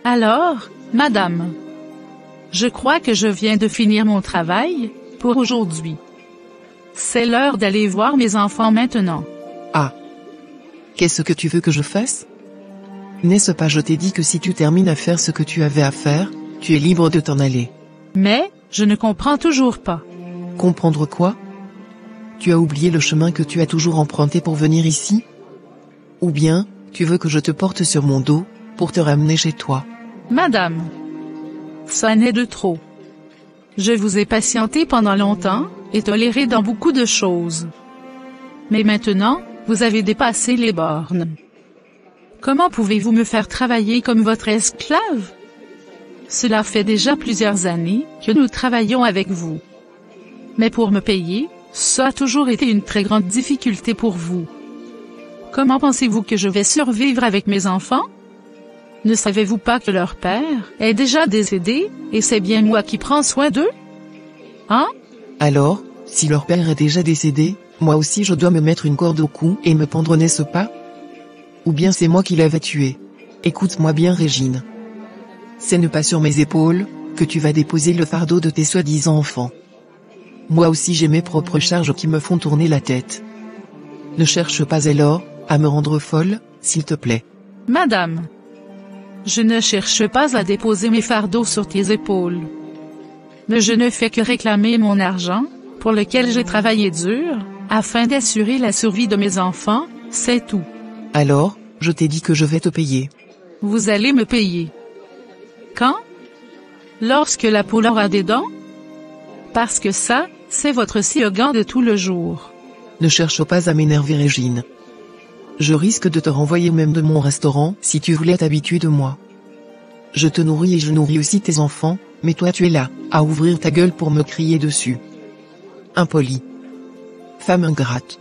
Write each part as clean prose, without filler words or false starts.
Alors, madame, je crois que je viens de finir mon travail, pour aujourd'hui. C'est l'heure d'aller voir mes enfants maintenant. Ah. Qu'est-ce que tu veux que je fasse? N'est-ce pas, je t'ai dit que si tu termines à faire ce que tu avais à faire, tu es libre de t'en aller. Mais, je ne comprends toujours pas. Comprendre quoi? Tu as oublié le chemin que tu as toujours emprunté pour venir ici? Ou bien, tu veux que je te porte sur mon dos, pour te ramener chez toi? Madame, ça n'est de trop. Je vous ai patienté pendant longtemps, et toléré dans beaucoup de choses. Mais maintenant, vous avez dépassé les bornes. Comment pouvez-vous me faire travailler comme votre esclave? Cela fait déjà plusieurs années que nous travaillons avec vous. Mais pour me payer, ça a toujours été une très grande difficulté pour vous. Comment pensez-vous que je vais survivre avec mes enfants? Ne savez-vous pas que leur père est déjà décédé, et c'est bien moi qui prends soin d'eux? Hein? Alors, si leur père est déjà décédé, moi aussi je dois me mettre une corde au cou et me pendre, n'est-ce pas? Ou bien c'est moi qui l'avais tué? Écoute-moi bien, Régine. C'est ne pas sur mes épaules que tu vas déposer le fardeau de tes soi-disant enfants. Moi aussi j'ai mes propres charges qui me font tourner la tête. Ne cherche pas alors à me rendre folle, s'il te plaît. Madame, je ne cherche pas à déposer mes fardeaux sur tes épaules. Mais je ne fais que réclamer mon argent, pour lequel j'ai travaillé dur, afin d'assurer la survie de mes enfants, c'est tout. Alors, je t'ai dit que je vais te payer. Vous allez me payer. Quand? Lorsque la poule aura des dents? Parce que ça, c'est votre slogan de tout le jour. Ne cherche pas à m'énerver, Régine. Je risque de te renvoyer même de mon restaurant si tu voulais t'habituer de moi. Je te nourris et je nourris aussi tes enfants, mais toi tu es là, à ouvrir ta gueule pour me crier dessus. Impoli. Femme ingrate.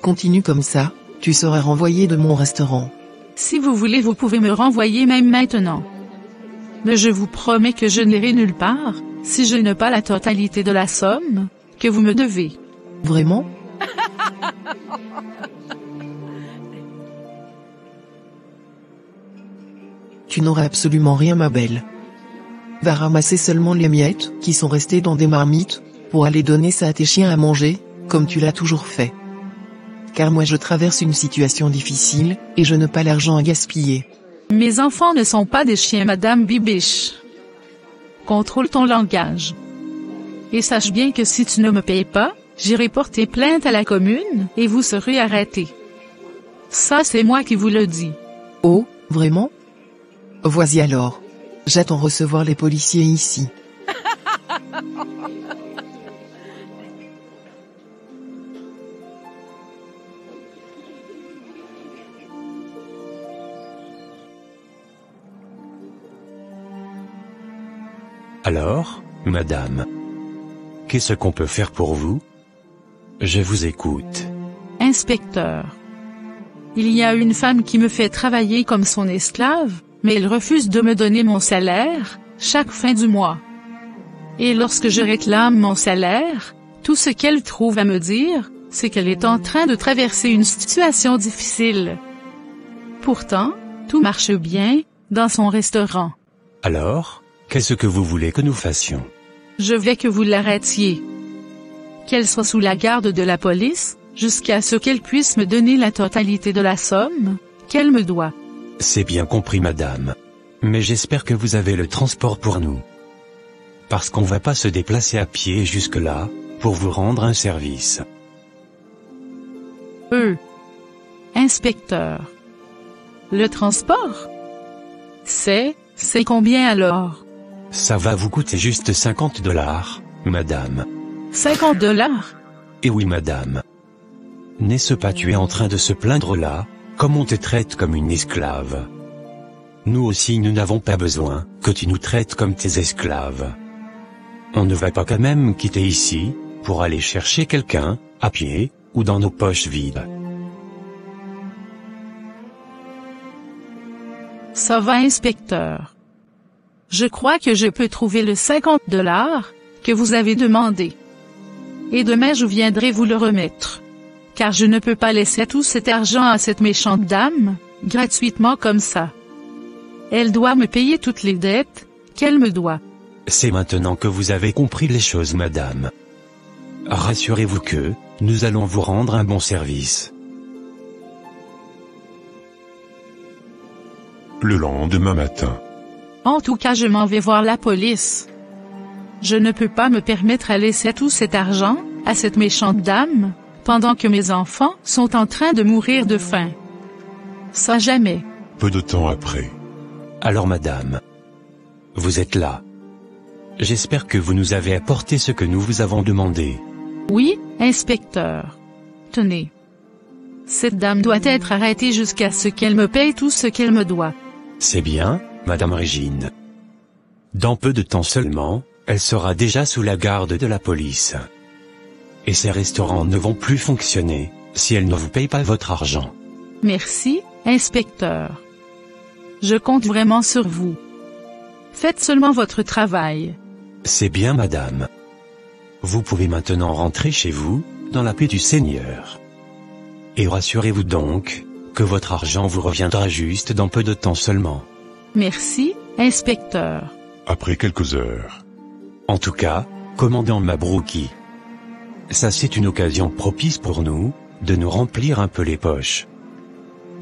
Continue comme ça, tu seras renvoyé de mon restaurant. Si vous voulez, vous pouvez me renvoyer même maintenant. Mais je vous promets que je n'irai nulle part, si je n'ai pas la totalité de la somme que vous me devez. Vraiment? Tu n'auras absolument rien, ma belle. Va ramasser seulement les miettes qui sont restées dans des marmites, pour aller donner ça à tes chiens à manger, comme tu l'as toujours fait. Car moi je traverse une situation difficile, et je n'ai pas l'argent à gaspiller. Mes enfants ne sont pas des chiens, Madame Bibiche. Contrôle ton langage. Et sache bien que si tu ne me payes pas, j'irai porter plainte à la commune, et vous serez arrêté. Ça c'est moi qui vous le dis. Oh, vraiment? Voici alors. J'attends recevoir les policiers ici. Alors, madame, qu'est-ce qu'on peut faire pour vous? Je vous écoute. Inspecteur. Il y a une femme qui me fait travailler comme son esclave, mais elle refuse de me donner mon salaire, chaque fin du mois. Et lorsque je réclame mon salaire, tout ce qu'elle trouve à me dire, c'est qu'elle est en train de traverser une situation difficile. Pourtant, tout marche bien, dans son restaurant. Alors, qu'est-ce que vous voulez que nous fassions? Je veux que vous l'arrêtiez. Qu'elle soit sous la garde de la police, jusqu'à ce qu'elle puisse me donner la totalité de la somme qu'elle me doit. C'est bien compris, madame. Mais j'espère que vous avez le transport pour nous. Parce qu'on va pas se déplacer à pied jusque-là, pour vous rendre un service. Inspecteur. Le transport? C'est combien alors? Ça va vous coûter juste 50 $, madame. 50 $? Et oui, madame. N'est-ce pas, tu es en train de se plaindre là, comme on te traite comme une esclave. Nous aussi nous n'avons pas besoin que tu nous traites comme tes esclaves. On ne va pas quand même quitter ici, pour aller chercher quelqu'un, à pied, ou dans nos poches vides. Ça va, inspecteur. Je crois que je peux trouver le 50 $ que vous avez demandé. Et demain je viendrai vous le remettre. Car je ne peux pas laisser tout cet argent à cette méchante dame, gratuitement comme ça. Elle doit me payer toutes les dettes qu'elle me doit. C'est maintenant que vous avez compris les choses, madame. Rassurez-vous que, nous allons vous rendre un bon service. Le lendemain matin. En tout cas, je m'en vais voir la police. Je ne peux pas me permettre à laisser tout cet argent à cette méchante dame, pendant que mes enfants sont en train de mourir de faim. Ça jamais. Peu de temps après. Alors madame, vous êtes là. J'espère que vous nous avez apporté ce que nous vous avons demandé. Oui, inspecteur. Tenez. Cette dame doit être arrêtée jusqu'à ce qu'elle me paye tout ce qu'elle me doit. C'est bien, madame Régine. Dans peu de temps seulement, elle sera déjà sous la garde de la police. Et ces restaurants ne vont plus fonctionner, si elle ne vous paye pas votre argent. Merci, inspecteur. Je compte vraiment sur vous. Faites seulement votre travail. C'est bien, madame. Vous pouvez maintenant rentrer chez vous, dans la paix du Seigneur. Et rassurez-vous donc, que votre argent vous reviendra juste dans peu de temps seulement. Merci, inspecteur. Après quelques heures. En tout cas, commandant Mabrouki. Ça c'est une occasion propice pour nous, de nous remplir un peu les poches.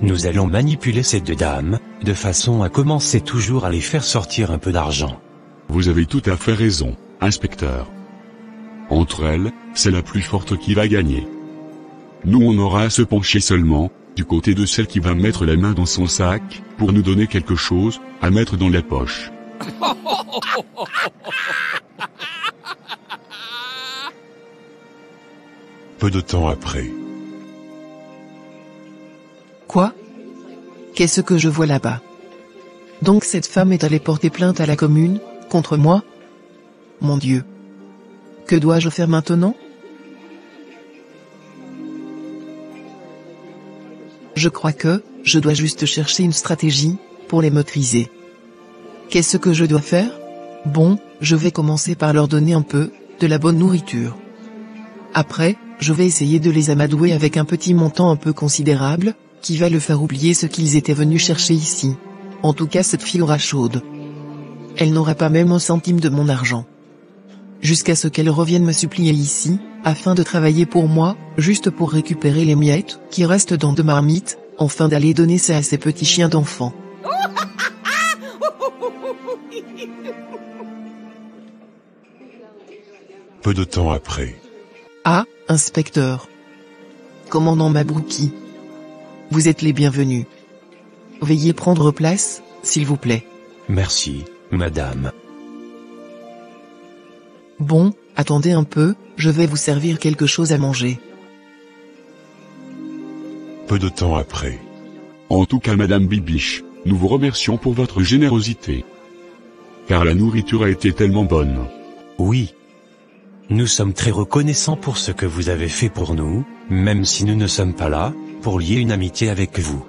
Nous allons manipuler ces deux dames, de façon à commencer toujours à les faire sortir un peu d'argent. Vous avez tout à fait raison, inspecteur. Entre elles, c'est la plus forte qui va gagner. Nous on aura à se pencher seulement, du côté de celle qui va mettre la main dans son sac, pour nous donner quelque chose, à mettre dans la poche. Peu de temps après. Quoi? Qu'est-ce que je vois là-bas? Donc cette femme est allée porter plainte à la commune, contre moi? Mon Dieu. Que dois-je faire maintenant? Je crois que, je dois juste chercher une stratégie, pour les maîtriser. Qu'est-ce que je dois faire? Bon, je vais commencer par leur donner un peu, de la bonne nourriture. Après, je vais essayer de les amadouer avec un petit montant un peu considérable, qui va le faire oublier ce qu'ils étaient venus chercher ici. En tout cas cette fille aura chaude. Elle n'aura pas même un centime de mon argent. Jusqu'à ce qu'elle revienne me supplier ici, afin de travailler pour moi, juste pour récupérer les miettes, qui restent dans de marmites, afin d'aller donner ça à ces petits chiens d'enfants. Peu de temps après. Ah, inspecteur. Commandant Mabrouki. Vous êtes les bienvenus. Veuillez prendre place, s'il vous plaît. Merci, madame. Bon, attendez un peu, je vais vous servir quelque chose à manger. Peu de temps après. En tout cas madame Bibiche, nous vous remercions pour votre générosité. Car la nourriture a été tellement bonne. Oui. Nous sommes très reconnaissants pour ce que vous avez fait pour nous, même si nous ne sommes pas là, pour lier une amitié avec vous.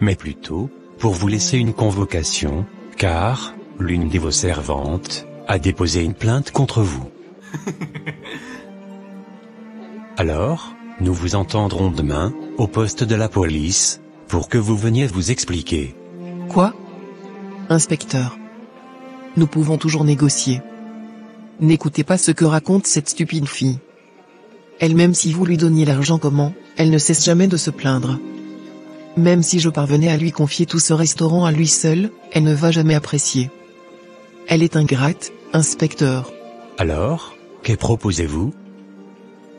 Mais plutôt, pour vous laisser une convocation, car, l'une de vos servantes, a déposé une plainte contre vous. Alors, nous vous entendrons demain, au poste de la police, pour que vous veniez vous expliquer. Quoi? Inspecteur. Nous pouvons toujours négocier. N'écoutez pas ce que raconte cette stupide fille. Elle-même si vous lui donniez l'argent comment, elle ne cesse jamais de se plaindre. Même si je parvenais à lui confier tout ce restaurant à lui seul, elle ne va jamais apprécier. Elle est ingrate, inspecteur. Alors, que proposez-vous?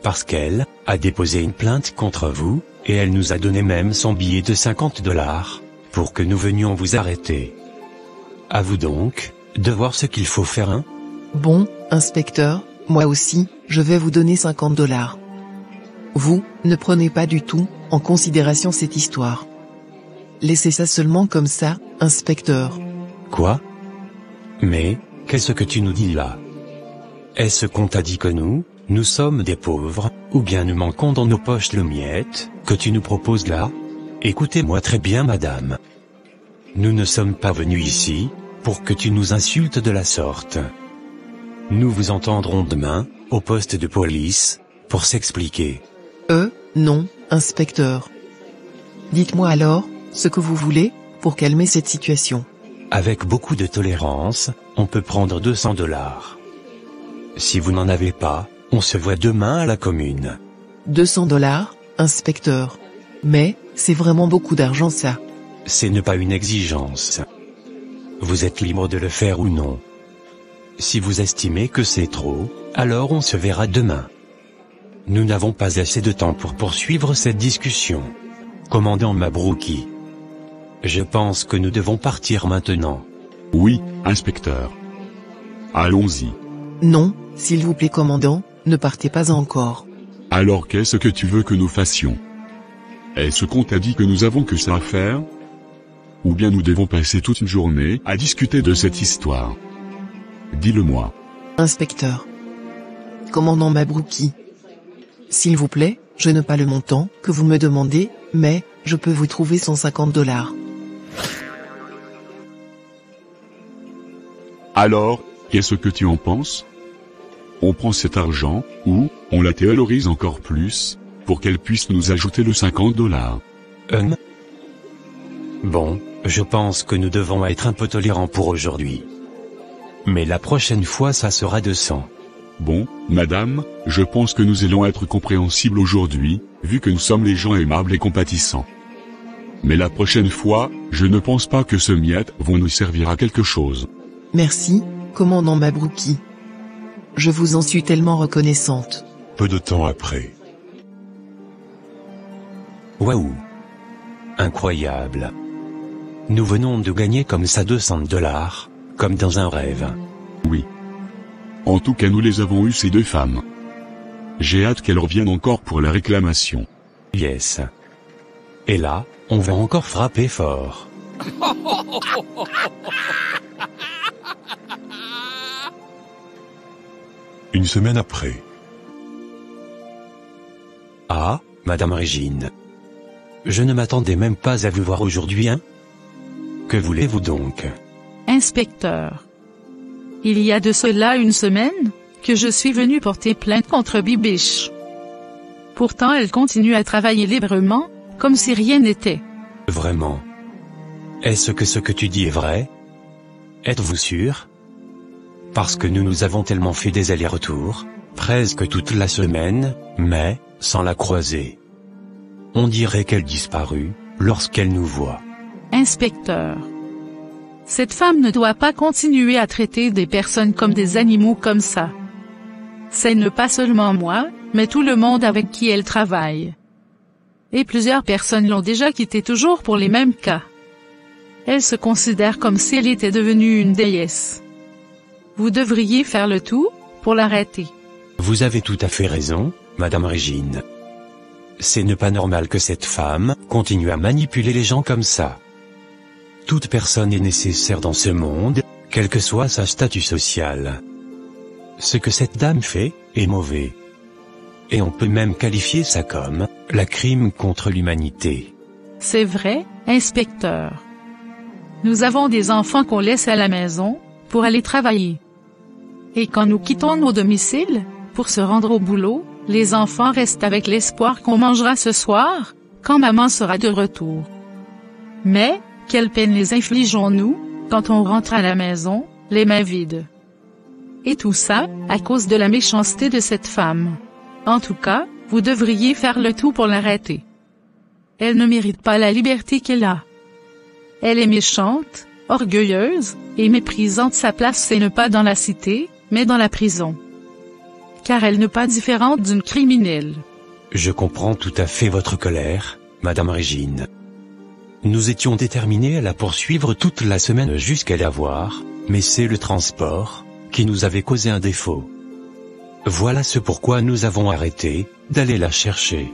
Parce qu'elle a déposé une plainte contre vous, et elle nous a donné même son billet de $50, pour que nous venions vous arrêter. À vous donc, de voir ce qu'il faut faire, hein? Bon, inspecteur, moi aussi, je vais vous donner $50. Vous, ne prenez pas du tout, en considération cette histoire. Laissez ça seulement comme ça, inspecteur. Quoi? Mais, qu'est-ce que tu nous dis là? Est-ce qu'on t'a dit que nous sommes des pauvres, ou bien nous manquons dans nos poches le miette, que tu nous proposes là? Écoutez-moi très bien madame. Nous ne sommes pas venus ici, pour que tu nous insultes de la sorte. Nous vous entendrons demain, au poste de police, pour s'expliquer. Non, inspecteur. Dites-moi alors, ce que vous voulez, pour calmer cette situation. Avec beaucoup de tolérance, on peut prendre 200 $. Si vous n'en avez pas, on se voit demain à la commune. 200 $, inspecteur. Mais, c'est vraiment beaucoup d'argent ça. C'est ne pas une exigence. Vous êtes libre de le faire ou non. Si vous estimez que c'est trop, alors on se verra demain. Nous n'avons pas assez de temps pour poursuivre cette discussion. Commandant Mabrouki. Je pense que nous devons partir maintenant. Oui, inspecteur. Allons-y. Non, s'il vous plaît commandant, ne partez pas encore. Alors qu'est-ce que tu veux que nous fassions? Est-ce qu'on t'a dit que nous avons que ça à faire? Ou bien nous devons passer toute une journée à discuter de cette histoire? Dis-le-moi. Inspecteur. Commandant Mabrouki. S'il vous plaît, je n'ai pas le montant que vous me demandez, mais, je peux vous trouver 150 $. Alors, qu'est-ce que tu en penses? On prend cet argent, ou, on la théorise encore plus, pour qu'elle puisse nous ajouter le 50 $. Bon, je pense que nous devons être un peu tolérants pour aujourd'hui. Mais la prochaine fois ça sera 200. Bon, madame, je pense que nous allons être compréhensibles aujourd'hui, vu que nous sommes les gens aimables et compatissants. Mais la prochaine fois, je ne pense pas que ce miette vont nous servir à quelque chose. Merci, commandant Mabrouki. Je vous en suis tellement reconnaissante. Peu de temps après. Waouh! Incroyable. Nous venons de gagner comme ça 200 $, comme dans un rêve. Oui. En tout cas nous les avons eues ces deux femmes. J'ai hâte qu'elles reviennent encore pour la réclamation. Yes. Et là, on va encore frapper fort. Une semaine après. Ah, Madame Régine. Je ne m'attendais même pas à vous voir aujourd'hui, hein? Que voulez-vous donc? Inspecteur. Il y a de cela une semaine, que je suis venu porter plainte contre Bibiche. Pourtant elle continue à travailler librement, comme si rien n'était. Vraiment? Est-ce que ce que tu dis est vrai? Êtes-vous sûr? Parce que nous avons tellement fait des allers-retours, presque toute la semaine, mais, sans la croiser. On dirait qu'elle disparut, lorsqu'elle nous voit. Inspecteur. Cette femme ne doit pas continuer à traiter des personnes comme des animaux comme ça. C'est ne pas seulement moi, mais tout le monde avec qui elle travaille. Et plusieurs personnes l'ont déjà quittée toujours pour les mêmes cas. Elle se considère comme si elle était devenue une déesse. Vous devriez faire le tout, pour l'arrêter. Vous avez tout à fait raison, Madame Régine. C'est ne pas normal que cette femme continue à manipuler les gens comme ça. Toute personne est nécessaire dans ce monde, quel que soit sa statut social. Ce que cette dame fait, est mauvais. Et on peut même qualifier ça comme, la crime contre l'humanité. C'est vrai, inspecteur. Nous avons des enfants qu'on laisse à la maison, pour aller travailler. Et quand nous quittons nos domiciles, pour se rendre au boulot, les enfants restent avec l'espoir qu'on mangera ce soir, quand maman sera de retour. Mais, quelle peine les infligeons-nous, quand on rentre à la maison, les mains vides. Et tout ça, à cause de la méchanceté de cette femme. En tout cas, vous devriez faire le tout pour l'arrêter. Elle ne mérite pas la liberté qu'elle a. Elle est méchante, orgueilleuse, et méprisante. Sa place c'est ne pas dans la cité, mais dans la prison. Car elle n'est pas différente d'une criminelle. Je comprends tout à fait votre colère, Madame Régine. Nous étions déterminés à la poursuivre toute la semaine jusqu'à la voir, mais c'est le transport, qui nous avait causé un défaut. Voilà ce pourquoi nous avons arrêté, d'aller la chercher.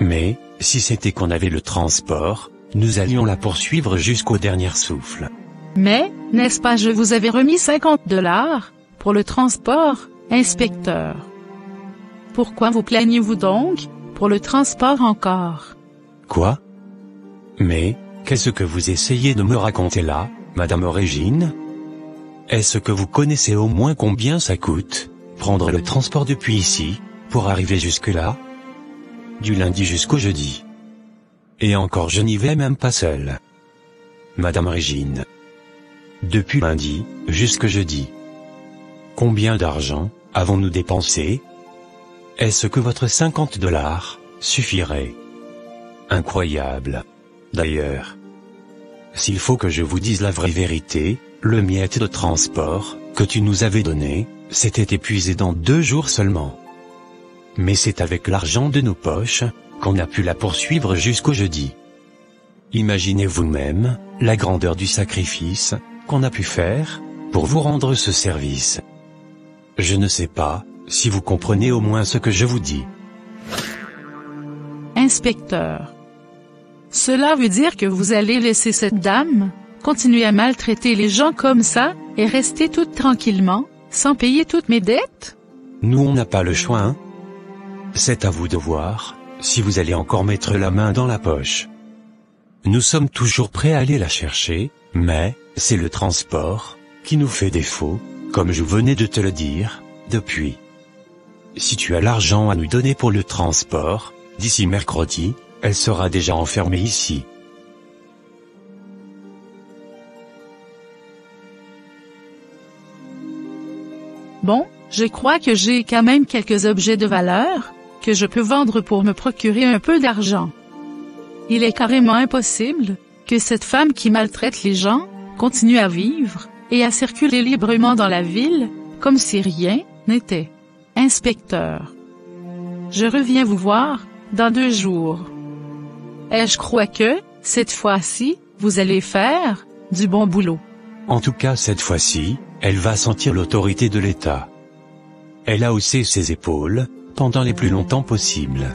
Mais, si c'était qu'on avait le transport, nous allions la poursuivre jusqu'au dernier souffle. Mais, n'est-ce pas je vous avais remis 50 $, pour le transport, inspecteur? Pourquoi vous plaignez-vous donc, pour le transport encore? Quoi? Mais, qu'est-ce que vous essayez de me raconter là, Madame Régine? Est-ce que vous connaissez au moins combien ça coûte, prendre le transport depuis ici, pour arriver jusque-là? Du lundi jusqu'au jeudi. Et encore je n'y vais même pas seul. Madame Régine. Depuis lundi, jusque jeudi. Combien d'argent avons-nous dépensé? Est-ce que votre $50 suffirait? Incroyable. D'ailleurs, s'il faut que je vous dise la vraie vérité, le miette de transport que tu nous avais donné s'était épuisé dans 2 jours seulement. Mais c'est avec l'argent de nos poches qu'on a pu la poursuivre jusqu'au jeudi. Imaginez vous-même la grandeur du sacrifice qu'on a pu faire pour vous rendre ce service. Je ne sais pas si vous comprenez au moins ce que je vous dis. Inspecteur. Cela veut dire que vous allez laisser cette dame continuer à maltraiter les gens comme ça, et rester toute tranquillement, sans payer toutes mes dettes? Nous on n'a pas le choix, hein? C'est à vous de voir, si vous allez encore mettre la main dans la poche. Nous sommes toujours prêts à aller la chercher, mais, c'est le transport qui nous fait défaut, comme je venais de te le dire, depuis. Si tu as l'argent à nous donner pour le transport, d'ici mercredi, elle sera déjà enfermée ici. Bon, je crois que j'ai quand même quelques objets de valeur que je peux vendre pour me procurer un peu d'argent. Il est carrément impossible que cette femme qui maltraite les gens continue à vivre et à circuler librement dans la ville, comme si rien n'était. Inspecteur. Je reviens vous voir dans 2 jours. Et je crois que, cette fois-ci, vous allez faire du bon boulot. En tout cas cette fois-ci, elle va sentir l'autorité de l'État. Elle a haussé ses épaules, pendant les plus longtemps possible.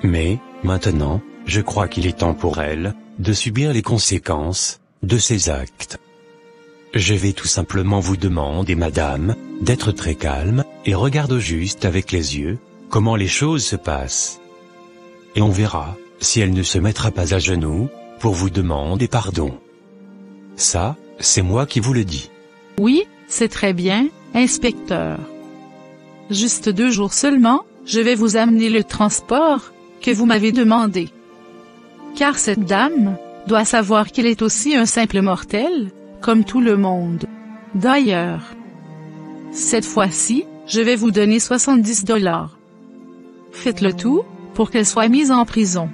Mais, maintenant, je crois qu'il est temps pour elle de subir les conséquences de ses actes. Je vais tout simplement vous demander, madame, d'être très calme, et regarde juste avec les yeux comment les choses se passent. Et on verra si elle ne se mettra pas à genoux pour vous demander pardon. Ça, c'est moi qui vous le dis. Oui, c'est très bien, inspecteur. Juste 2 jours seulement, je vais vous amener le transport que vous m'avez demandé. Car cette dame doit savoir qu'elle est aussi un simple mortel, comme tout le monde. D'ailleurs, cette fois-ci, je vais vous donner $70. Faites le tout pour qu'elle soit mise en prison.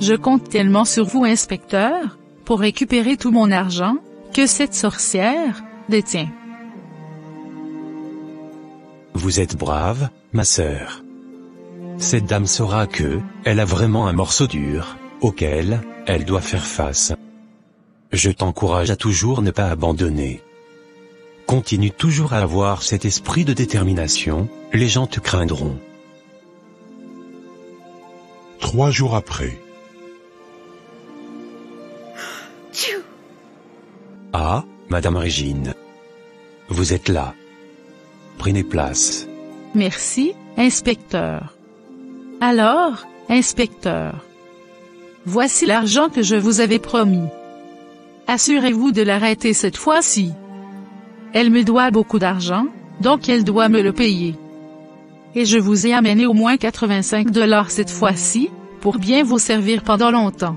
Je compte tellement sur vous, inspecteur, pour récupérer tout mon argent que cette sorcière détient. Vous êtes brave, ma sœur. Cette dame saura que, elle a vraiment un morceau dur, auquel, elle doit faire face. Je t'encourage à toujours ne pas abandonner. Continue toujours à avoir cet esprit de détermination, les gens te craindront. 3 jours après. Ah, Madame Régine. Vous êtes là. Prenez place. Merci, inspecteur. Alors, inspecteur, voici l'argent que je vous avais promis. Assurez-vous de l'arrêter cette fois-ci. Elle me doit beaucoup d'argent, donc elle doit me le payer. Et je vous ai amené au moins $85 cette fois-ci, pour bien vous servir pendant longtemps.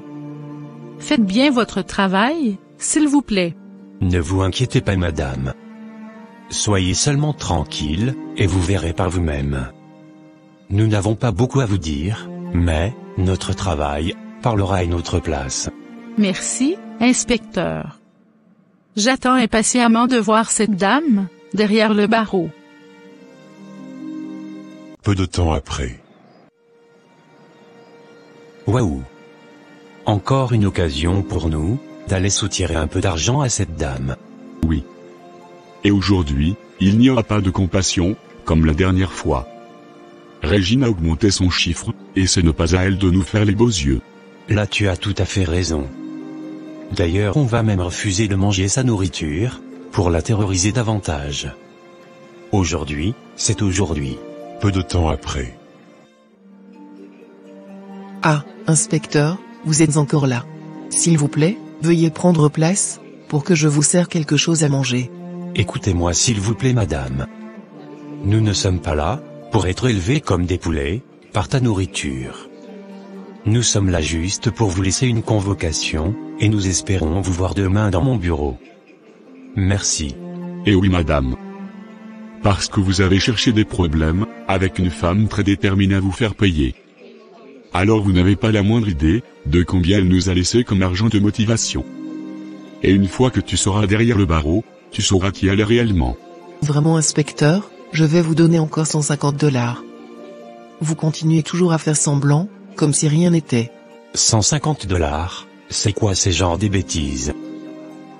Faites bien votre travail, s'il vous plaît. Ne vous inquiétez pas, madame. Soyez seulement tranquille, et vous verrez par vous-même. Nous n'avons pas beaucoup à vous dire, mais, notre travail parlera à une autre place. Merci, inspecteur. J'attends impatiemment de voir cette dame, derrière le barreau. Peu de temps après. Waouh! Encore une occasion pour nous, d'aller soutirer un peu d'argent à cette dame. Oui. Et aujourd'hui, il n'y aura pas de compassion, comme la dernière fois. Régine a augmenté son chiffre, et ce n'est pas à elle de nous faire les beaux yeux. Là tu as tout à fait raison. D'ailleurs on va même refuser de manger sa nourriture, pour la terroriser davantage. Aujourd'hui, c'est aujourd'hui. Peu de temps après. Ah, inspecteur, vous êtes encore là. S'il vous plaît, veuillez prendre place, pour que je vous sers quelque chose à manger. Écoutez-moi s'il vous plaît, madame. Nous ne sommes pas là pour être élevés comme des poulets par ta nourriture. Nous sommes là juste pour vous laisser une convocation, et nous espérons vous voir demain dans mon bureau. Merci. Et oui madame. Parce que vous avez cherché des problèmes, avec une femme très déterminée à vous faire payer. Alors vous n'avez pas la moindre idée, de combien elle nous a laissé comme argent de motivation. Et une fois que tu seras derrière le barreau, tu sauras qui elle est réellement. Vraiment inspecteur, je vais vous donner encore 150 $. Vous continuez toujours à faire semblant, comme si rien n'était. 150 $, c'est quoi ces genres de bêtises?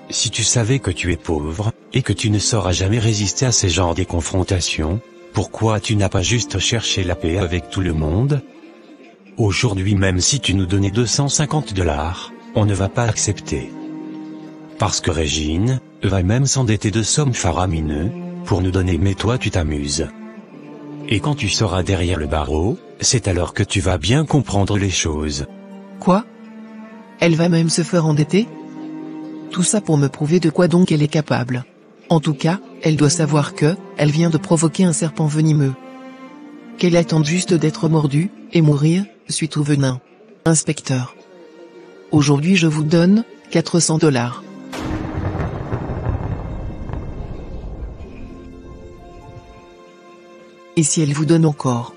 Si tu savais que tu es pauvre, et que tu ne sauras jamais résister à ces genres de confrontations, pourquoi tu n'as pas juste cherché la paix avec tout le monde? Aujourd'hui même si tu nous donnais 250 $, on ne va pas accepter. Parce que Régine va même s'endetter de sommes faramineuses, pour nous donner, mais toi tu t'amuses. Et quand tu seras derrière le barreau, c'est alors que tu vas bien comprendre les choses. Quoi? Elle va même se faire endetter? Tout ça pour me prouver de quoi donc elle est capable. En tout cas, elle doit savoir que, elle vient de provoquer un serpent venimeux. Qu'elle attend juste d'être mordue, et mourir, suite au venin. Inspecteur. Aujourd'hui je vous donne, 400 $. Et si elle vous donne encore?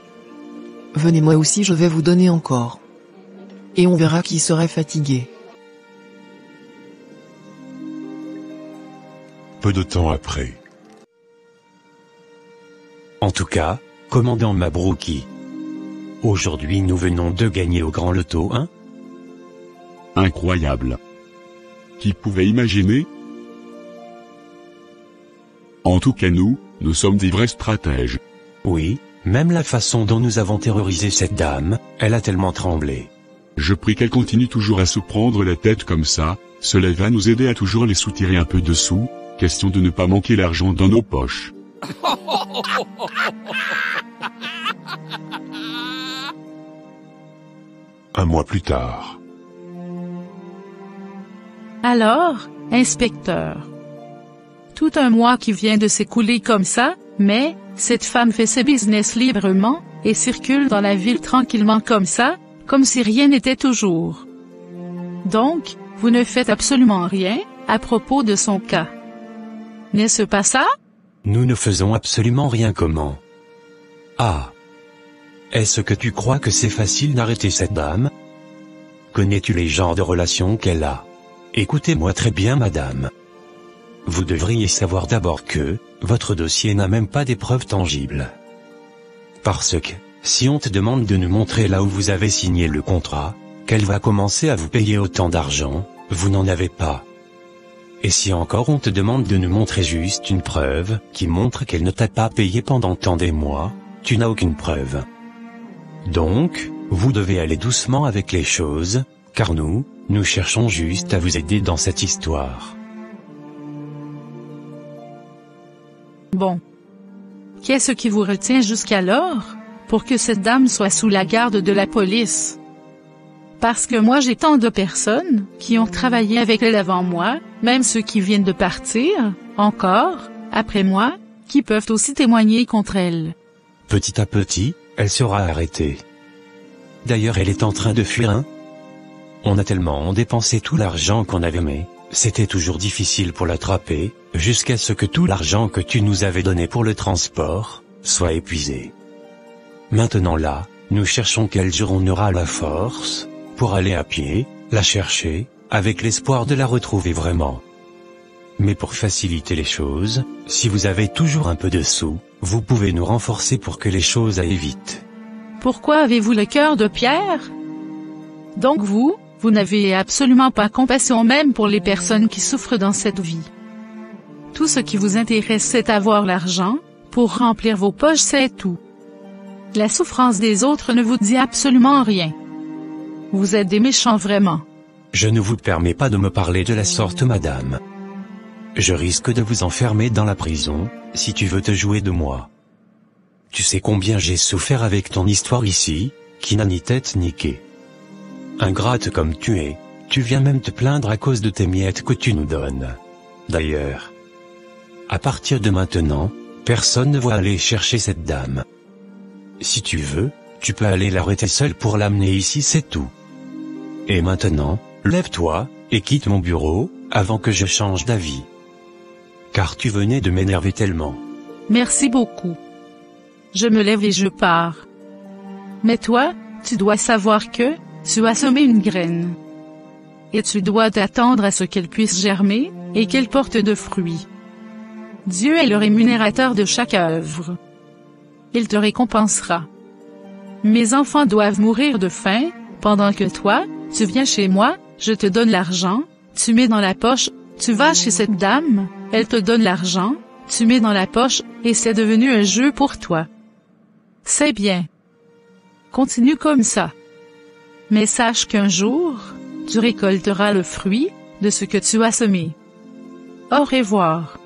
Venez moi aussi je vais vous donner encore. Et on verra qui serait fatigué. Peu de temps après. En tout cas, commandant Mabrouki. Aujourd'hui nous venons de gagner au grand loto, hein? Incroyable. Qui pouvait imaginer? En tout cas nous sommes des vrais stratèges. Oui, même la façon dont nous avons terrorisé cette dame, elle a tellement tremblé. Je prie qu'elle continue toujours à se prendre la tête comme ça, cela va nous aider à toujours les soutirer un peu de sous, question de ne pas manquer l'argent dans nos poches. Un mois plus tard. Alors, inspecteur. Tout un mois qui vient de s'écouler comme ça, mais, cette femme fait ses business librement, et circule dans la ville tranquillement comme ça, comme si rien n'était toujours. Donc, vous ne faites absolument rien, à propos de son cas. N'est-ce pas ça? Nous ne faisons absolument rien comment? Ah! Est-ce que tu crois que c'est facile d'arrêter cette dame? Connais-tu les genres de relations qu'elle a? Écoutez-moi très bien madame. Vous devriez savoir d'abord que, votre dossier n'a même pas des preuves tangibles. Parce que, si on te demande de nous montrer là où vous avez signé le contrat, qu'elle va commencer à vous payer autant d'argent, vous n'en avez pas. Et si encore on te demande de nous montrer juste une preuve, qui montre qu'elle ne t'a pas payé pendant tant des mois, tu n'as aucune preuve. Donc, vous devez aller doucement avec les choses, car nous cherchons juste à vous aider dans cette histoire. Bon. Qu'est-ce qui vous retient jusqu'alors, pour que cette dame soit sous la garde de la police? Parce que moi j'ai tant de personnes, qui ont travaillé avec elle avant moi, même ceux qui viennent de partir, encore, après moi, qui peuvent aussi témoigner contre elle. Petit à petit, elle sera arrêtée. D'ailleurs elle est en train de fuir, hein? On a tellement dépensé tout l'argent qu'on avait mis. C'était toujours difficile pour l'attraper, jusqu'à ce que tout l'argent que tu nous avais donné pour le transport, soit épuisé. Maintenant là, nous cherchons quel jour on aura la force, pour aller à pied, la chercher, avec l'espoir de la retrouver vraiment. Mais pour faciliter les choses, si vous avez toujours un peu de sous, vous pouvez nous renforcer pour que les choses aillent vite. Pourquoi avez-vous le cœur de pierre? Donc vous n'avez absolument pas compassion même pour les personnes qui souffrent dans cette vie. Tout ce qui vous intéresse c'est avoir l'argent, pour remplir vos poches c'est tout. La souffrance des autres ne vous dit absolument rien. Vous êtes des méchants vraiment. Je ne vous permets pas de me parler de la sorte madame. Je risque de vous enfermer dans la prison, si tu veux te jouer de moi. Tu sais combien j'ai souffert avec ton histoire ici, qui n'a ni tête ni queue. Ingrate comme tu es, tu viens même te plaindre à cause de tes miettes que tu nous donnes. D'ailleurs, à partir de maintenant, personne ne va aller chercher cette dame. Si tu veux, tu peux aller l'arrêter seul pour l'amener ici c'est tout. Et maintenant, lève-toi, et quitte mon bureau, avant que je change d'avis. Car tu venais de m'énerver tellement. Merci beaucoup. Je me lève et je pars. Mais toi, tu dois savoir que, tu as semé une graine. Et tu dois t'attendre à ce qu'elle puisse germer, et qu'elle porte de fruits. Dieu est le rémunérateur de chaque œuvre. Il te récompensera. Mes enfants doivent mourir de faim, pendant que toi, tu viens chez moi, je te donne l'argent, tu mets dans la poche, tu vas chez cette dame, elle te donne l'argent, tu mets dans la poche, et c'est devenu un jeu pour toi. C'est bien. Continue comme ça. Mais sache qu'un jour, tu récolteras le fruit de ce que tu as semé. Au revoir.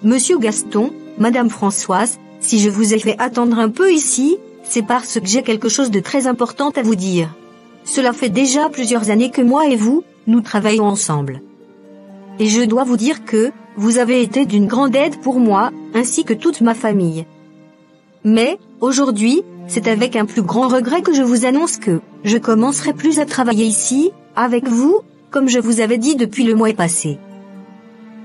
Monsieur Gaston, Madame Françoise, si je vous ai fait attendre un peu ici, c'est parce que j'ai quelque chose de très important à vous dire. Cela fait déjà plusieurs années que moi et vous, nous travaillons ensemble. Et je dois vous dire que, vous avez été d'une grande aide pour moi, ainsi que toute ma famille. Mais, aujourd'hui, c'est avec un plus grand regret que je vous annonce que, je commencerai plus à travailler ici, avec vous, comme je vous avais dit depuis le mois passé.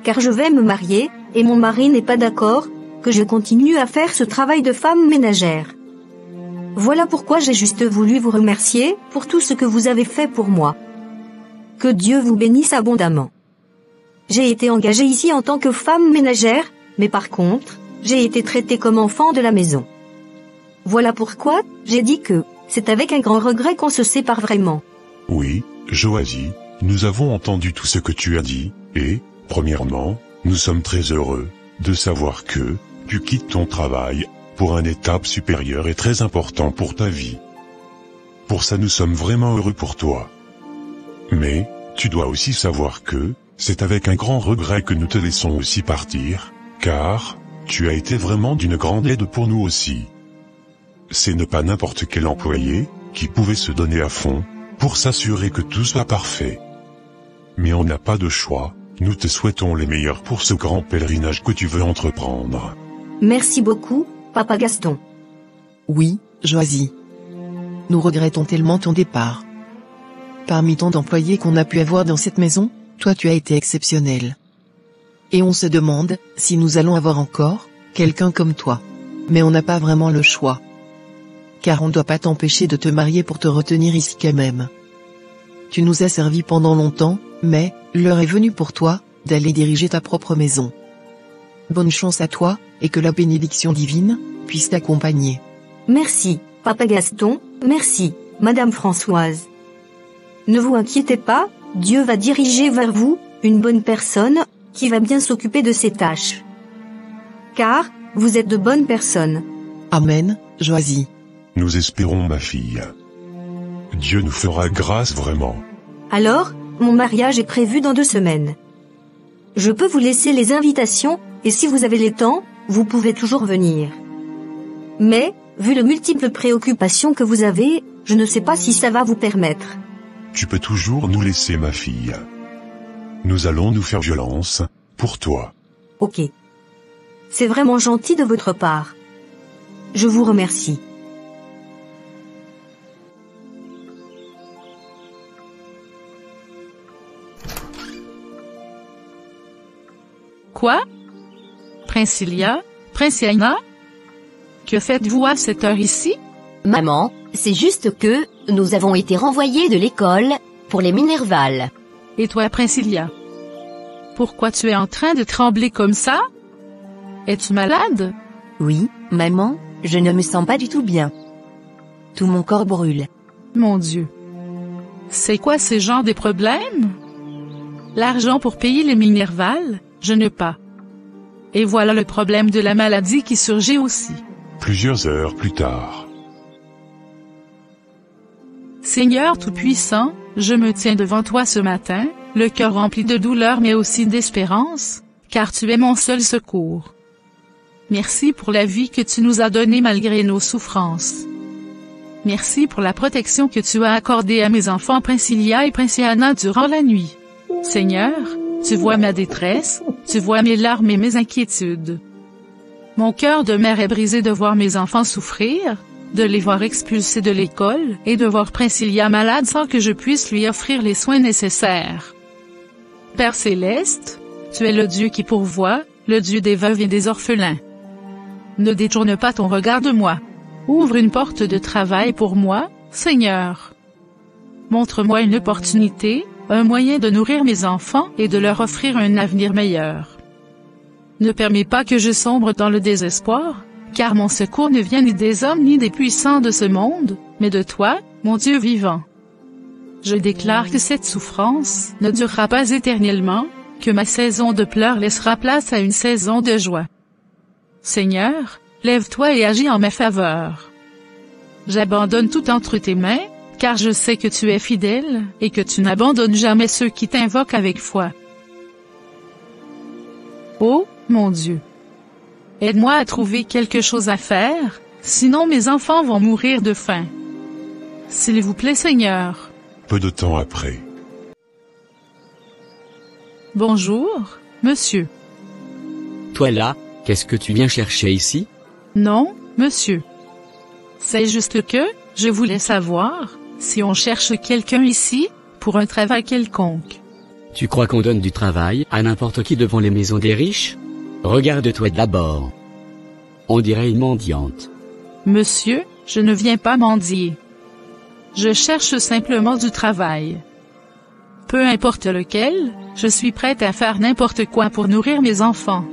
Car je vais me marier, et mon mari n'est pas d'accord, que je continue à faire ce travail de femme ménagère. Voilà pourquoi j'ai juste voulu vous remercier, pour tout ce que vous avez fait pour moi. Que Dieu vous bénisse abondamment. J'ai été engagée ici en tant que femme ménagère, mais par contre, j'ai été traitée comme enfant de la maison. Voilà pourquoi, j'ai dit que, c'est avec un grand regret qu'on se sépare vraiment. Oui, Joasie, nous avons entendu tout ce que tu as dit, et, premièrement, nous sommes très heureux de savoir que tu quittes ton travail pour une étape supérieure et très important pour ta vie. Pour ça nous sommes vraiment heureux pour toi. Mais, tu dois aussi savoir que, c'est avec un grand regret que nous te laissons aussi partir, car, tu as été vraiment d'une grande aide pour nous aussi. C'est ne pas n'importe quel employé, qui pouvait se donner à fond, pour s'assurer que tout soit parfait. Mais on n'a pas de choix, nous te souhaitons les meilleurs pour ce grand pèlerinage que tu veux entreprendre. Merci beaucoup, Papa Gaston. Oui, Joasie. Nous regrettons tellement ton départ. Parmi tant d'employés qu'on a pu avoir dans cette maison, toi tu as été exceptionnel. Et on se demande, si nous allons avoir encore, quelqu'un comme toi. Mais on n'a pas vraiment le choix. Car on ne doit pas t'empêcher de te marier pour te retenir ici quand même. Tu nous as servi pendant longtemps, mais, l'heure est venue pour toi, d'aller diriger ta propre maison. Bonne chance à toi, et que la bénédiction divine, puisse t'accompagner. Merci, Papa Gaston, merci, Madame Françoise. Ne vous inquiétez pas, Dieu va diriger vers vous, une bonne personne, qui va bien s'occuper de ses tâches. Car, vous êtes de bonnes personnes. Amen, Joasie. Nous espérons ma fille. Dieu nous fera grâce vraiment. Alors, mon mariage est prévu dans 2 semaines. Je peux vous laisser les invitations, et si vous avez le temps, vous pouvez toujours venir. Mais, vu les multiples préoccupations que vous avez, je ne sais pas si ça va vous permettre. Tu peux toujours nous laisser ma fille. Nous allons nous faire violence, pour toi. Ok. C'est vraiment gentil de votre part. Je vous remercie. Quoi? Princilia? Princiana? Que faites-vous à cette heure ici? Maman, c'est juste que, nous avons été renvoyés de l'école, pour les Minerval. Et toi, Princilia? Pourquoi tu es en train de trembler comme ça? Es-tu malade? Oui, maman, je ne me sens pas du tout bien. Tout mon corps brûle. Mon Dieu. C'est quoi ce genre de problème? L'argent pour payer les Minerval, je n'ai pas. Et voilà le problème de la maladie qui surgit aussi. Plusieurs heures plus tard. Seigneur Tout-Puissant, je me tiens devant toi ce matin, le cœur rempli de douleur mais aussi d'espérance, car tu es mon seul secours. Merci pour la vie que tu nous as donnée malgré nos souffrances. Merci pour la protection que tu as accordée à mes enfants Princilia et Princiana durant la nuit. Seigneur, Tu vois ma détresse, tu vois mes larmes et mes inquiétudes. Mon cœur de mère est brisé de voir mes enfants souffrir, de les voir expulsés de l'école et de voir Princilia malade sans que je puisse lui offrir les soins nécessaires. Père céleste, tu es le Dieu qui pourvoit, le Dieu des veuves et des orphelins. Ne détourne pas ton regard de moi. Ouvre une porte de travail pour moi, Seigneur. Montre-moi une opportunité, un moyen de nourrir mes enfants et de leur offrir un avenir meilleur. Ne permets pas que je sombre dans le désespoir, car mon secours ne vient ni des hommes ni des puissants de ce monde, mais de toi, mon Dieu vivant. Je déclare que cette souffrance ne durera pas éternellement, que ma saison de pleurs laissera place à une saison de joie. Seigneur, lève-toi et agis en ma faveur. J'abandonne tout entre tes mains, car je sais que tu es fidèle, et que tu n'abandonnes jamais ceux qui t'invoquent avec foi. Oh, mon Dieu! Aide-moi à trouver quelque chose à faire, sinon mes enfants vont mourir de faim. S'il vous plaît, Seigneur. Peu de temps après. Bonjour, monsieur. Toi là, qu'est-ce que tu viens chercher ici? Non, monsieur. C'est juste que, je voulais savoir, si on cherche quelqu'un ici, pour un travail quelconque. Tu crois qu'on donne du travail à n'importe qui devant les maisons des riches? Regarde-toi d'abord. On dirait une mendiante. Monsieur, je ne viens pas mendier. Je cherche simplement du travail. Peu importe lequel, je suis prête à faire n'importe quoi pour nourrir mes enfants.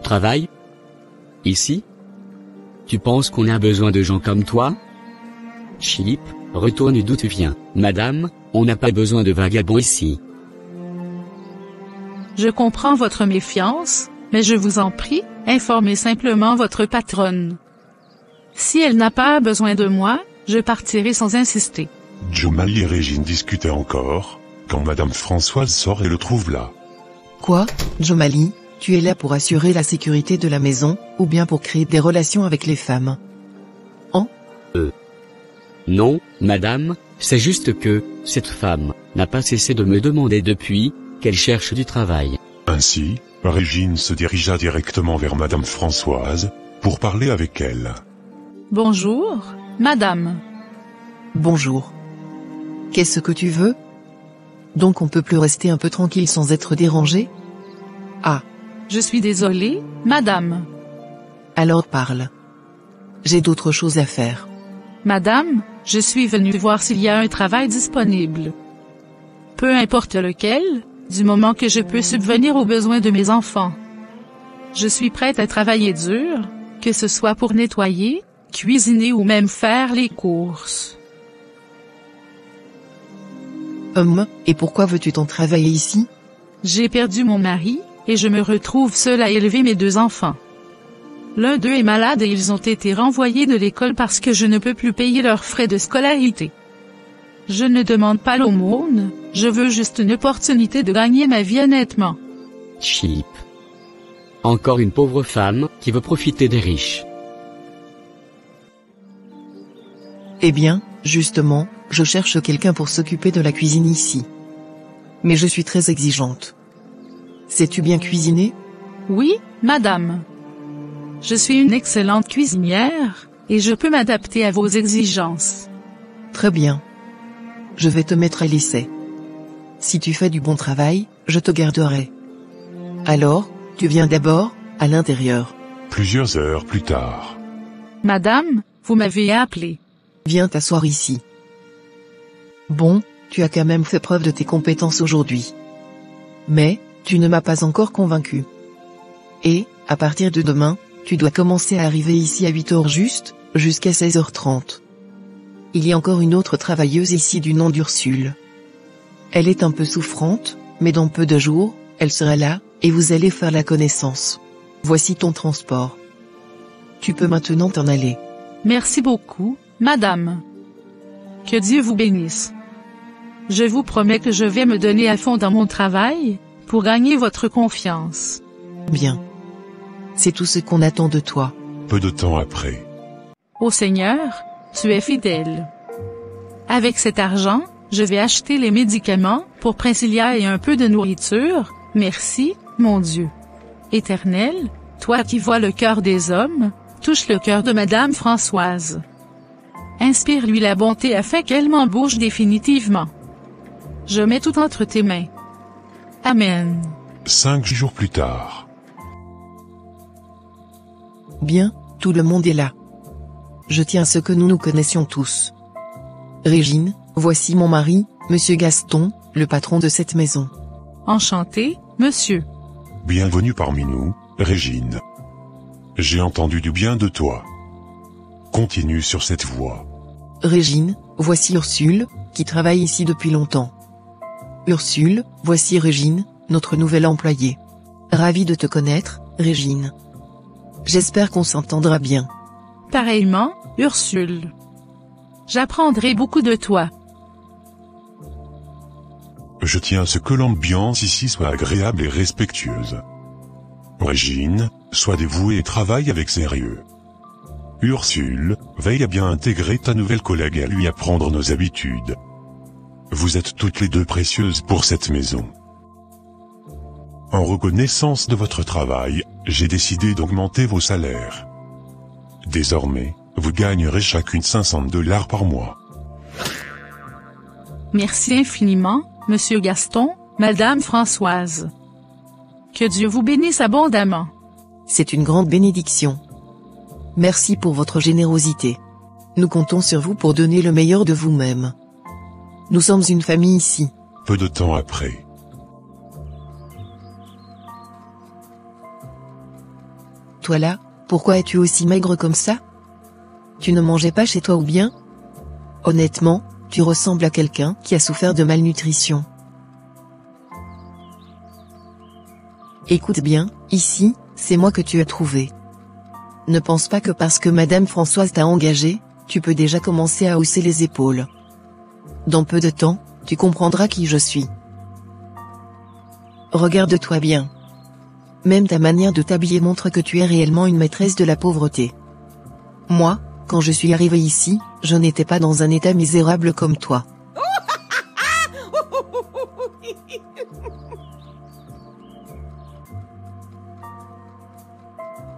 Travail? Ici? Tu penses qu'on a besoin de gens comme toi? Chip, retourne d'où tu viens. Madame, on n'a pas besoin de vagabonds ici. Je comprends votre méfiance, mais je vous en prie, informez simplement votre patronne. Si elle n'a pas besoin de moi, je partirai sans insister. Jomali et Régine discutaient encore, quand Madame Françoise sort et le trouve là. Quoi, Jomali, tu es là pour assurer la sécurité de la maison, ou bien pour créer des relations avec les femmes? Non, madame, c'est juste que, cette femme, n'a pas cessé de me demander depuis, qu'elle cherche du travail. Ainsi, Régine se dirigea directement vers Madame Françoise, pour parler avec elle. Bonjour, madame. Bonjour. Qu'est-ce que tu veux? Donc on peut plus rester un peu tranquille sans être dérangé? Ah. Je suis désolée, madame. Alors parle. J'ai d'autres choses à faire. Madame, je suis venue voir s'il y a un travail disponible. Peu importe lequel, du moment que je peux subvenir aux besoins de mes enfants. Je suis prête à travailler dur, que ce soit pour nettoyer, cuisiner ou même faire les courses. Et pourquoi veux-tu ton travailler ici? J'ai perdu mon mari, et je me retrouve seule à élever mes 2 enfants. L'un d'eux est malade et ils ont été renvoyés de l'école parce que je ne peux plus payer leurs frais de scolarité. Je ne demande pas l'aumône, je veux juste une opportunité de gagner ma vie honnêtement. Chip. Encore une pauvre femme, qui veut profiter des riches. Eh bien, justement, je cherche quelqu'un pour s'occuper de la cuisine ici. Mais je suis très exigeante. Sais-tu bien cuisiner? Oui, madame. Je suis une excellente cuisinière, et je peux m'adapter à vos exigences. Très bien. Je vais te mettre à l'essai. Si tu fais du bon travail, je te garderai. Alors, tu viens d'abord, à l'intérieur. Plusieurs heures plus tard. Madame, vous m'avez appelé. Viens t'asseoir ici. Bon, tu as quand même fait preuve de tes compétences aujourd'hui. Mais, tu ne m'as pas encore convaincu. Et, à partir de demain, tu dois commencer à arriver ici à 8h juste, jusqu'à 16h30. Il y a encore une autre travailleuse ici du nom d'Ursule. Elle est un peu souffrante, mais dans peu de jours, elle sera là, et vous allez faire la connaissance. Voici ton transport. Tu peux maintenant t'en aller. Merci beaucoup, madame. Que Dieu vous bénisse. Je vous promets que je vais me donner à fond dans mon travail, pour gagner votre confiance. Bien. C'est tout ce qu'on attend de toi. Peu de temps après. Ô Seigneur, tu es fidèle. Avec cet argent, je vais acheter les médicaments pour Priscilla et un peu de nourriture, merci, mon Dieu. Éternel, toi qui vois le cœur des hommes, touche le cœur de Madame Françoise. Inspire-lui la bonté afin qu'elle m'embauche définitivement. Je mets tout entre tes mains. Amen. 5 jours plus tard. Bien, tout le monde est là. Je tiens à ce que nous nous connaissions tous. Régine, voici mon mari, Monsieur Gaston, le patron de cette maison. Enchanté, monsieur. Bienvenue parmi nous, Régine. J'ai entendu du bien de toi. Continue sur cette voie. Régine, voici Ursule, qui travaille ici depuis longtemps. Ursule, voici Régine, notre nouvelle employée. Ravi de te connaître, Régine. J'espère qu'on s'entendra bien. Pareillement, Ursule. J'apprendrai beaucoup de toi. Je tiens à ce que l'ambiance ici soit agréable et respectueuse. Régine, sois dévouée et travaille avec sérieux. Ursule, veille à bien intégrer ta nouvelle collègue et à lui apprendre nos habitudes. Vous êtes toutes les deux précieuses pour cette maison. En reconnaissance de votre travail, j'ai décidé d'augmenter vos salaires. Désormais, vous gagnerez chacune $500 par mois. Merci infiniment, Monsieur Gaston, Madame Françoise. Que Dieu vous bénisse abondamment. C'est une grande bénédiction. Merci pour votre générosité. Nous comptons sur vous pour donner le meilleur de vous-même. Nous sommes une famille ici. Peu de temps après. Toi là, pourquoi es-tu aussi maigre comme ça? Tu ne mangeais pas chez toi ou bien? Honnêtement, tu ressembles à quelqu'un qui a souffert de malnutrition. Écoute bien, ici, c'est moi que tu as trouvé. Ne pense pas que parce que Madame Françoise t'a engagé, tu peux déjà commencer à hausser les épaules. Dans peu de temps, tu comprendras qui je suis. Regarde-toi bien. Même ta manière de t'habiller montre que tu es réellement une maîtresse de la pauvreté. Moi, quand je suis arrivée ici, je n'étais pas dans un état misérable comme toi.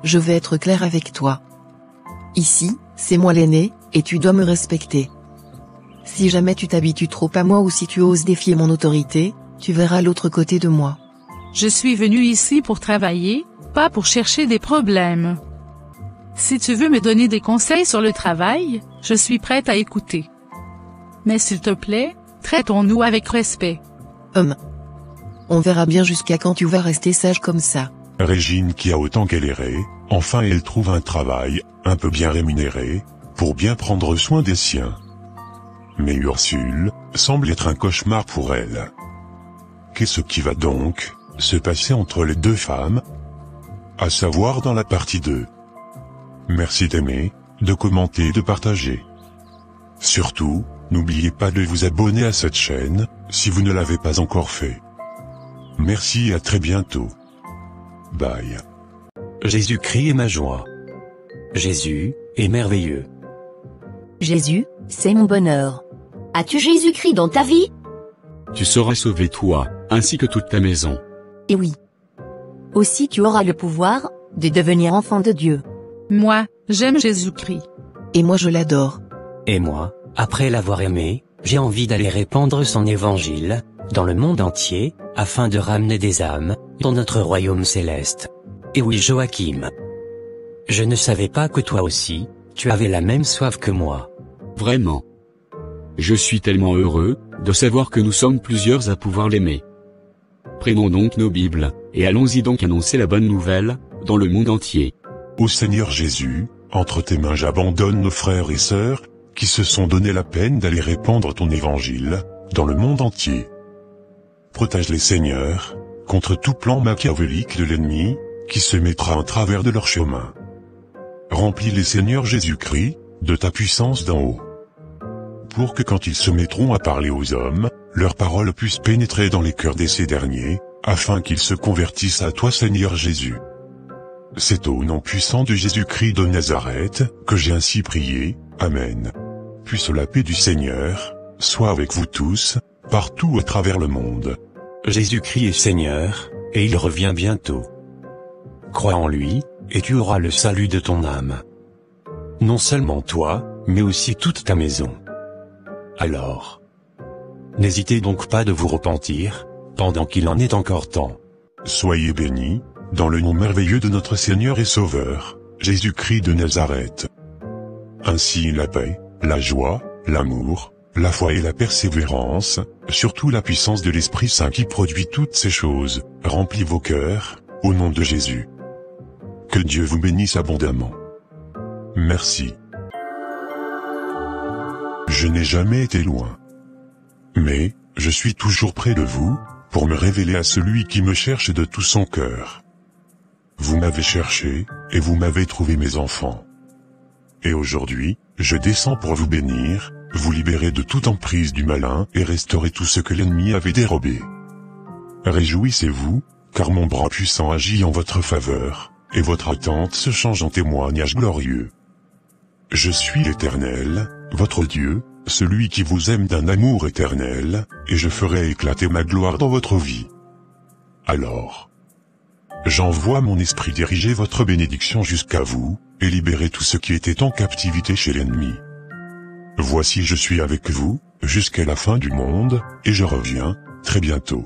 Je vais être clair avec toi. Ici, c'est moi l'aîné, et tu dois me respecter. Si jamais tu t'habitues trop à moi ou si tu oses défier mon autorité, tu verras l'autre côté de moi. Je suis venu ici pour travailler, pas pour chercher des problèmes. Si tu veux me donner des conseils sur le travail, je suis prête à écouter. Mais s'il te plaît, traitons-nous avec respect. On verra bien jusqu'à quand tu vas rester sage comme ça. Régine qui a autant galéré, enfin elle trouve un travail, un peu bien rémunéré, pour bien prendre soin des siens. Mais Ursule, semble être un cauchemar pour elle. Qu'est-ce qui va donc se passer entre les deux femmes? À savoir dans la partie 2. Merci d'aimer, de commenter et de partager. Surtout, n'oubliez pas de vous abonner à cette chaîne, si vous ne l'avez pas encore fait. Merci et à très bientôt. Bye. Jésus-Christ est ma joie. Jésus est merveilleux. Jésus, c'est mon bonheur. As-tu Jésus-Christ dans ta vie? Tu seras sauvé toi, ainsi que toute ta maison. Et oui. Aussi tu auras le pouvoir de devenir enfant de Dieu. Moi, j'aime Jésus-Christ. Et moi je l'adore. Et moi, après l'avoir aimé, j'ai envie d'aller répandre son évangile, dans le monde entier, afin de ramener des âmes, dans notre royaume céleste. Et oui Joachim. Je ne savais pas que toi aussi, tu avais la même soif que moi. Vraiment. Je suis tellement heureux, de savoir que nous sommes plusieurs à pouvoir l'aimer. Prenons donc nos Bibles, et allons-y donc annoncer la bonne nouvelle, dans le monde entier. Ô Seigneur Jésus, entre tes mains j'abandonne nos frères et sœurs, qui se sont donné la peine d'aller répandre ton évangile, dans le monde entier. Protège-les Seigneur, contre tout plan machiavélique de l'ennemi, qui se mettra en travers de leur chemin. Remplis les Seigneur Jésus-Christ, de ta puissance d'en haut. Pour que quand ils se mettront à parler aux hommes, leurs paroles puissent pénétrer dans les cœurs de ces derniers, afin qu'ils se convertissent à toi Seigneur Jésus. C'est au nom puissant de Jésus-Christ de Nazareth, que j'ai ainsi prié, Amen. Puisse la paix du Seigneur, soit avec vous tous, partout à travers le monde. Jésus-Christ est Seigneur, et il revient bientôt. Crois en lui, et tu auras le salut de ton âme. Non seulement toi, mais aussi toute ta maison. Alors, n'hésitez donc pas de vous repentir, pendant qu'il en est encore temps. Soyez bénis, dans le nom merveilleux de notre Seigneur et Sauveur, Jésus-Christ de Nazareth. Ainsi la paix, la joie, l'amour, la foi et la persévérance, surtout la puissance de l'Esprit Saint qui produit toutes ces choses, remplit vos cœurs, au nom de Jésus. Que Dieu vous bénisse abondamment. Merci. Je n'ai jamais été loin. Mais, je suis toujours près de vous, pour me révéler à celui qui me cherche de tout son cœur. Vous m'avez cherché, et vous m'avez trouvé mes enfants. Et aujourd'hui, je descends pour vous bénir, vous libérer de toute emprise du malin et restaurer tout ce que l'ennemi avait dérobé. Réjouissez-vous, car mon bras puissant agit en votre faveur, et votre attente se change en témoignage glorieux. Je suis l'Éternel, votre Dieu, celui qui vous aime d'un amour éternel, et je ferai éclater ma gloire dans votre vie. Alors, j'envoie mon esprit diriger votre bénédiction jusqu'à vous, et libérer tout ce qui était en captivité chez l'ennemi. Voici je suis avec vous, jusqu'à la fin du monde, et je reviens, très bientôt.